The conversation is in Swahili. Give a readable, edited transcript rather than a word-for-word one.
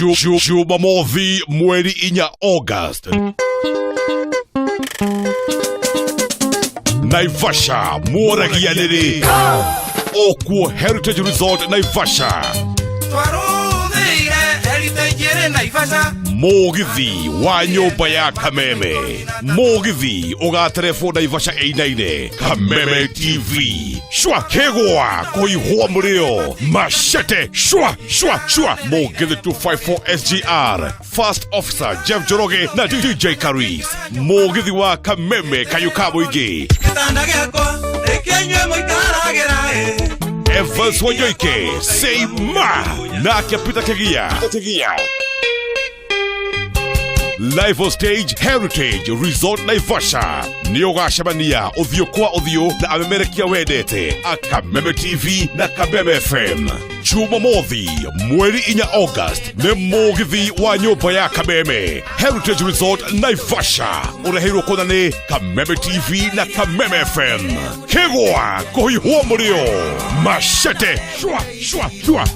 Jumamosi mweri inya August. Naivasha Muoragianiri Oku Heritage Resort Naivasha. Mogithi wa nyumba ya Kameme. Mogithi ugaterefo Naivasha einaine Kameme TV. Shwa kegwa kuihua mrio. Machete shwa. Mogithi 254 SGR. First Officer Jeff Joroge na DJ Karis. Mogithi wa Kameme Kayukabo Ige. Evans Wanyoike Say Ma na Kapita Kegia. Live on Stage Heritage Resort Naivasha. Nioga Shabania Odhio kwa Odhio na Amemerekia Wedete Kameme TV na Kameme FM. Jumamosi mweri inya August ne Mogithi wa nyumba ya Kameme Heritage Resort Naivasha. Urahiro konane Kameme TV na Kameme FM. Kegwa kuihua mrio. Machete shwa.